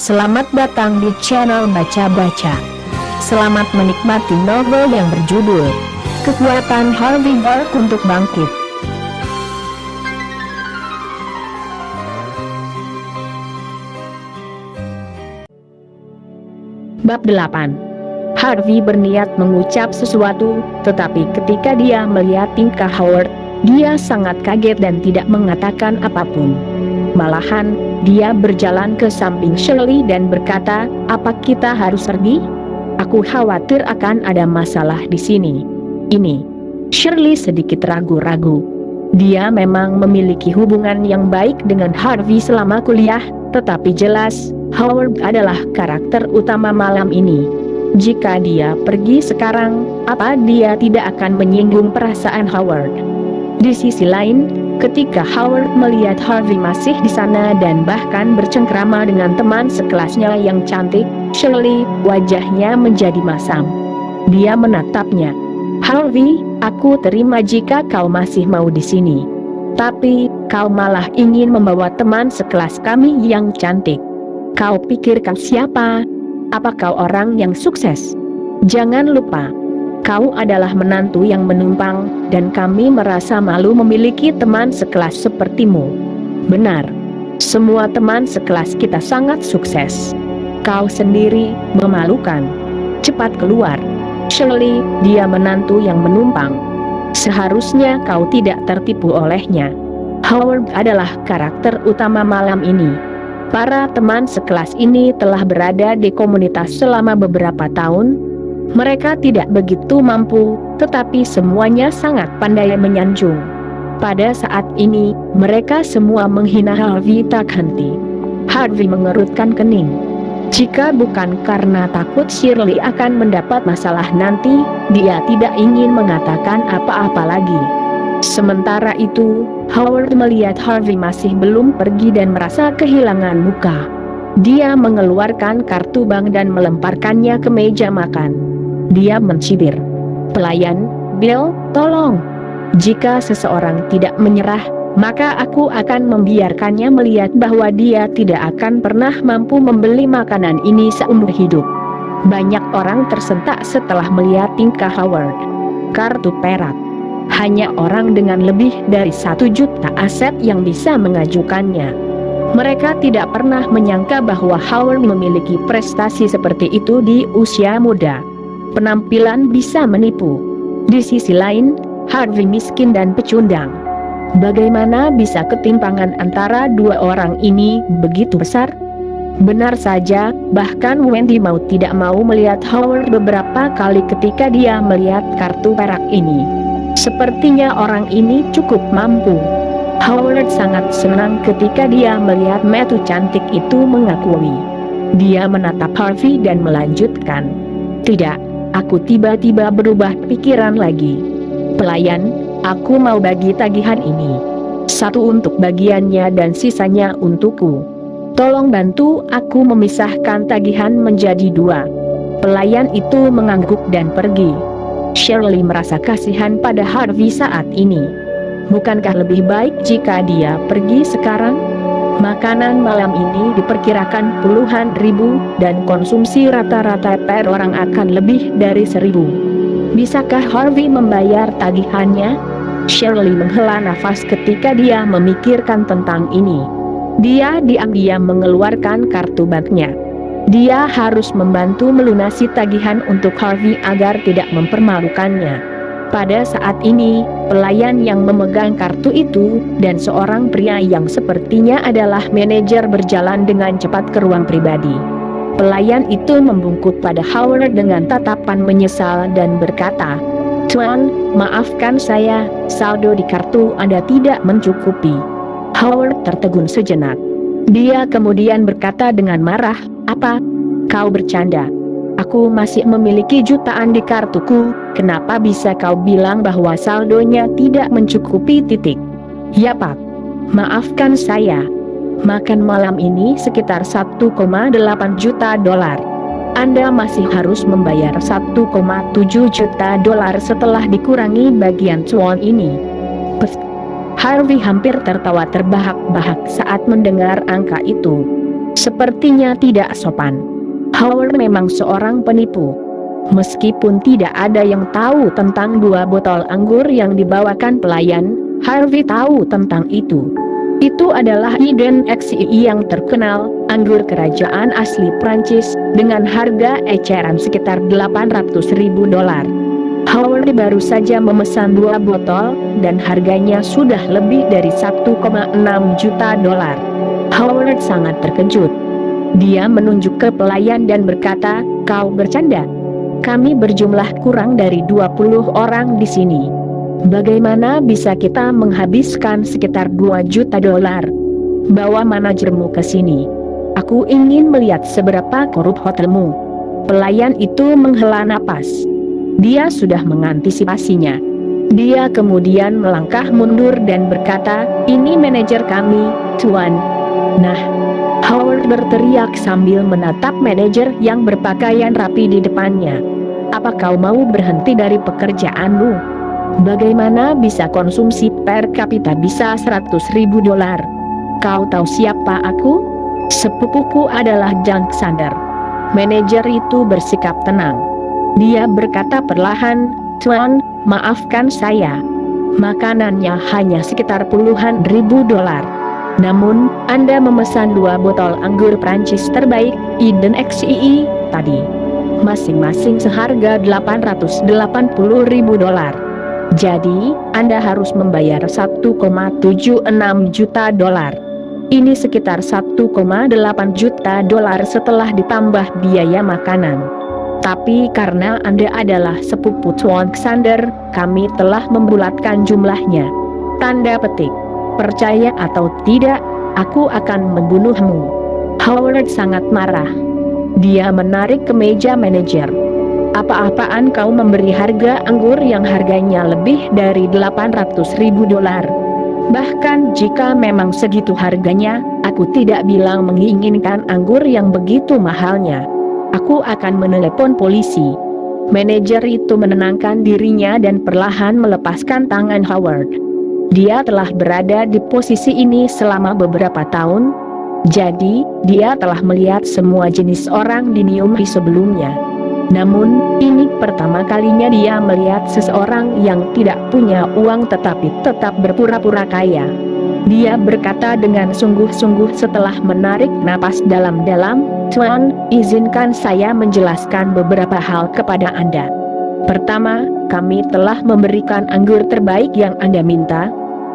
Selamat datang di channel Baca-Baca. Selamat menikmati novel yang berjudul Kekuatan Harvey Dark untuk Bangkit. Bab 8. Harvey berniat mengucap sesuatu, tetapi ketika dia melihat tingkah Howard, dia sangat kaget dan tidak mengatakan apapun. Malahan, dia berjalan ke samping Shirley dan berkata, "Apa kita harus pergi? Aku khawatir akan ada masalah di sini." Ini. Shirley sedikit ragu-ragu. Dia memang memiliki hubungan yang baik dengan Harvey selama kuliah, tetapi jelas, Howard adalah karakter utama malam ini. Jika dia pergi sekarang, apa dia tidak akan menyinggung perasaan Howard? Di sisi lain, ketika Howard melihat Harvey masih di sana dan bahkan bercengkrama dengan teman sekelasnya yang cantik, Shirley, wajahnya menjadi masam. Dia menatapnya. "Harvey, aku terima jika kau masih mau di sini. Tapi, kau malah ingin membawa teman sekelas kami yang cantik. Kau pikir kau siapa? Apa kau orang yang sukses? Jangan lupa, kau adalah menantu yang menumpang, dan kami merasa malu memiliki teman sekelas sepertimu." "Benar. Semua teman sekelas kita sangat sukses. Kau sendiri memalukan. Cepat keluar. Shirley, dia menantu yang menumpang. Seharusnya kau tidak tertipu olehnya. Howard adalah karakter utama malam ini. Para teman sekelas ini telah berada di komunitas selama beberapa tahun. Mereka tidak begitu mampu, tetapi semuanya sangat pandai menyanjung. Pada saat ini, mereka semua menghina Harvey tak henti." Harvey mengerutkan kening. Jika bukan karena takut Shirley akan mendapat masalah nanti, dia tidak ingin mengatakan apa-apa lagi. Sementara itu, Howard melihat Harvey masih belum pergi dan merasa kehilangan muka. Dia mengeluarkan kartu bank dan melemparkannya ke meja makan. Dia mencibir, "Pelayan, Bill, tolong. Jika seseorang tidak menyerah, maka aku akan membiarkannya melihat bahwa dia tidak akan pernah mampu membeli makanan ini seumur hidup." Banyak orang tersentak setelah melihat tingkah Howard. Kartu perak. Hanya orang dengan lebih dari 1 juta aset yang bisa mengajukannya. Mereka tidak pernah menyangka bahwa Howard memiliki prestasi seperti itu di usia muda. Penampilan bisa menipu. Di sisi lain, Harvey miskin dan pecundang. Bagaimana bisa ketimpangan antara dua orang ini begitu besar? Benar saja, bahkan Wendy mau tidak mau melihat Howard beberapa kali ketika dia melihat kartu perak ini. Sepertinya orang ini cukup mampu. Howard sangat senang ketika dia melihat metu cantik itu mengakui. Dia menatap Harvey dan melanjutkan, "Tidak, aku tiba-tiba berubah pikiran lagi. Pelayan, aku mau bagi tagihan ini. 1 untuk bagiannya dan sisanya untukku. Tolong bantu aku memisahkan tagihan menjadi 2. Pelayan itu mengangguk dan pergi. Shirley merasa kasihan pada Harvey saat ini. Bukankah lebih baik jika dia pergi sekarang? Makanan malam ini diperkirakan puluhan ribu dan konsumsi rata-rata per orang akan lebih dari 1.000. Bisakah Harvey membayar tagihannya?" Shirley menghela nafas ketika dia memikirkan tentang ini. Dia diam-diam mengeluarkan kartu banknya. Dia harus membantu melunasi tagihan untuk Harvey agar tidak mempermalukannya. Pada saat ini, pelayan yang memegang kartu itu, dan seorang pria yang sepertinya adalah manajer berjalan dengan cepat ke ruang pribadi. Pelayan itu membungkuk pada Howard dengan tatapan menyesal dan berkata, "Tuan, maafkan saya, saldo di kartu Anda tidak mencukupi." Howard tertegun sejenak. Dia kemudian berkata dengan marah, "Apa? Kau bercanda? Aku masih memiliki jutaan di kartuku, kenapa bisa kau bilang bahwa saldonya tidak mencukupi?" "Ya Pak. Maafkan saya. Makan malam ini sekitar 1,8 juta dolar. Anda masih harus membayar 1,7 juta dolar setelah dikurangi bagian cuan ini." Harvey hampir tertawa terbahak-bahak saat mendengar angka itu. Sepertinya tidak sopan. Howard memang seorang penipu. Meskipun tidak ada yang tahu tentang 2 botol anggur yang dibawakan pelayan, Harvey tahu tentang itu. Itu adalah Eden XII yang terkenal, anggur kerajaan asli Prancis, dengan harga eceran sekitar $800.000. Howard baru saja memesan 2 botol, dan harganya sudah lebih dari $1,6 juta. Howard sangat terkejut. Dia menunjuk ke pelayan dan berkata, "Kau bercanda? Kami berjumlah kurang dari 20 orang di sini. Bagaimana bisa kita menghabiskan sekitar $2 juta? Bawa manajermu ke sini. Aku ingin melihat seberapa korup hotelmu." Pelayan itu menghela napas. Dia sudah mengantisipasinya. Dia kemudian melangkah mundur dan berkata, "Ini manajer kami, Tuan." "Nah," Howard berteriak sambil menatap manajer yang berpakaian rapi di depannya. "Apa kau mau berhenti dari pekerjaanmu? Bagaimana bisa konsumsi per kapita bisa $100.000? Kau tahu siapa aku? Sepupuku adalah Alexander." Manajer itu bersikap tenang. Dia berkata perlahan, "Tuan, maafkan saya. Makanannya hanya sekitar puluhan ribu dolar. Namun, Anda memesan 2 botol anggur Prancis terbaik, Eden XII, tadi. Masing-masing seharga $880.000. Jadi, Anda harus membayar $1,76 juta. Ini sekitar $1,8 juta setelah ditambah biaya makanan. Tapi karena Anda adalah sepupu Tuan Alexander, kami telah membulatkan jumlahnya. Tanda petik. Percaya atau tidak, aku akan membunuhmu." Howard sangat marah. Dia menarik ke meja manajer. "Apa-apaan kau memberi harga anggur yang harganya lebih dari $800.000? Bahkan jika memang segitu harganya, aku tidak bilang menginginkan anggur yang begitu mahalnya. Aku akan menelepon polisi." Manajer itu menenangkan dirinya dan perlahan melepaskan tangan Howard. Dia telah berada di posisi ini selama beberapa tahun, jadi dia telah melihat semua jenis orang di New York sebelumnya. Namun, ini pertama kalinya dia melihat seseorang yang tidak punya uang tetapi tetap berpura-pura kaya. Dia berkata dengan sungguh-sungguh setelah menarik napas dalam-dalam, "Tuan, izinkan saya menjelaskan beberapa hal kepada Anda. Pertama, kami telah memberikan anggur terbaik yang Anda minta.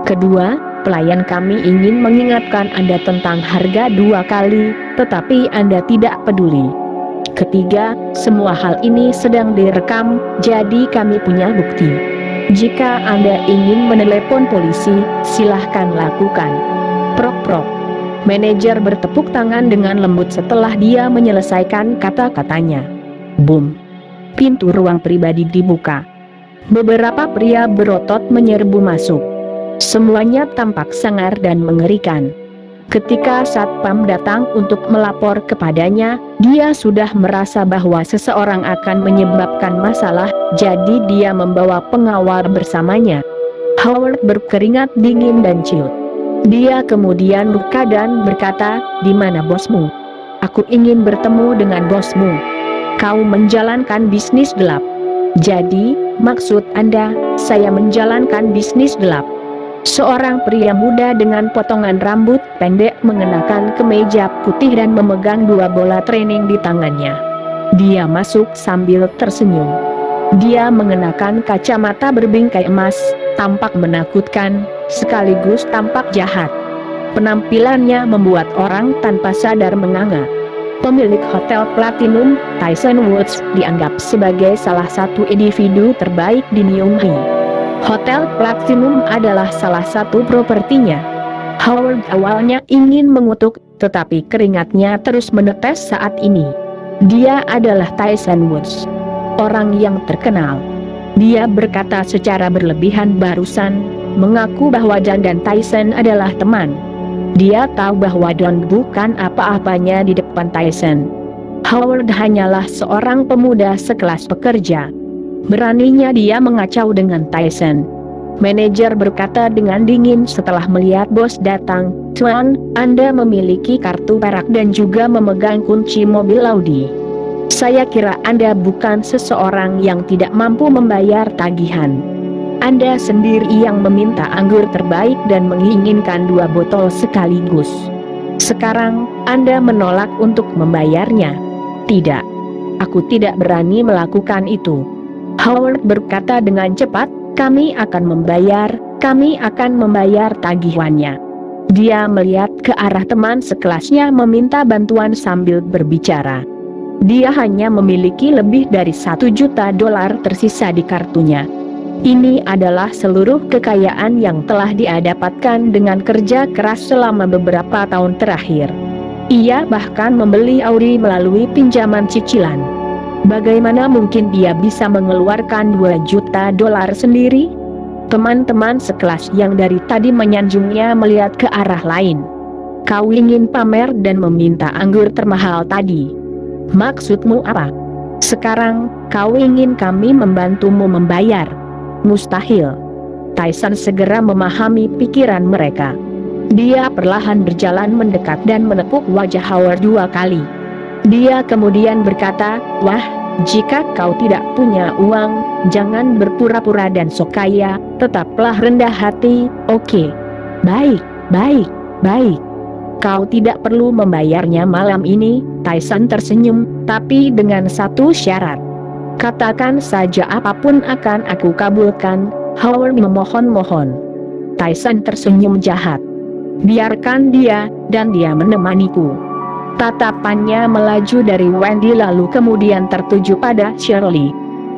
Kedua, pelayan kami ingin mengingatkan Anda tentang harga 2 kali, tetapi Anda tidak peduli. Ketiga, semua hal ini sedang direkam, jadi kami punya bukti. Jika Anda ingin menelepon polisi, silahkan lakukan." Prok-prok. Manajer bertepuk tangan dengan lembut setelah dia menyelesaikan kata-katanya. Boom. Pintu ruang pribadi dibuka. Beberapa pria berotot menyerbu masuk. Semuanya tampak sangar dan mengerikan. Ketika satpam datang untuk melapor kepadanya, dia sudah merasa bahwa seseorang akan menyebabkan masalah, jadi dia membawa pengawal bersamanya. Howard berkeringat dingin dan ciut. Dia kemudian luka dan berkata, "Di mana bosmu? Aku ingin bertemu dengan bosmu." "Kau menjalankan bisnis gelap." "Jadi, maksud Anda, saya menjalankan bisnis gelap?" Seorang pria muda dengan potongan rambut pendek mengenakan kemeja putih dan memegang 2 bola training di tangannya. Dia masuk sambil tersenyum. Dia mengenakan kacamata berbingkai emas, tampak menakutkan, sekaligus tampak jahat. Penampilannya membuat orang tanpa sadar menganga. Pemilik Hotel Platinum, Tyson Woods, dianggap sebagai salah satu individu terbaik di New York. Hotel Platinum adalah salah satu propertinya. Howard awalnya ingin mengutuk, tetapi keringatnya terus menetes saat ini. Dia adalah Tyson Woods, orang yang terkenal. Dia berkata secara berlebihan barusan, mengaku bahwa John dan Tyson adalah teman. Dia tahu bahwa Don bukan apa-apanya di depan Tyson. Howard hanyalah seorang pemuda sekelas pekerja. Beraninya dia mengacau dengan Tyson. Manajer berkata dengan dingin setelah melihat bos datang. "Tuan, Anda memiliki kartu perak dan juga memegang kunci mobil Audi. Saya kira Anda bukan seseorang yang tidak mampu membayar tagihan. Anda sendiri yang meminta anggur terbaik dan menginginkan 2 botol sekaligus. Sekarang, Anda menolak untuk membayarnya." "Tidak. Aku tidak berani melakukan itu." Howard berkata dengan cepat, kami akan membayar tagihannya." Dia melihat ke arah teman sekelasnya meminta bantuan sambil berbicara. Dia hanya memiliki lebih dari $1 juta tersisa di kartunya. Ini adalah seluruh kekayaan yang telah dia dapatkan dengan kerja keras selama beberapa tahun terakhir. Ia bahkan membeli Audi melalui pinjaman cicilan. Bagaimana mungkin dia bisa mengeluarkan $2 juta sendiri? Teman-teman sekelas yang dari tadi menyanjungnya melihat ke arah lain. "Kau ingin pamer dan meminta anggur termahal tadi. Maksudmu apa? Sekarang, kau ingin kami membantumu membayar? Mustahil." Tyson segera memahami pikiran mereka. Dia perlahan berjalan mendekat dan menepuk wajah Howard 2 kali. Dia kemudian berkata, "Wah, jika kau tidak punya uang, jangan berpura-pura dan sok kaya, tetaplah rendah hati, oke?" Baik. Kau tidak perlu membayarnya malam ini." Tyson tersenyum, "tapi dengan satu syarat." "Katakan saja apapun akan aku kabulkan," Howard memohon-mohon. Tyson tersenyum jahat. "Biarkan dia, dan dia menemaniku." Tatapannya melaju dari Wendy lalu kemudian tertuju pada Shirley.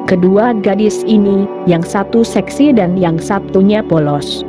Kedua gadis ini, yang satu seksi dan yang satunya polos,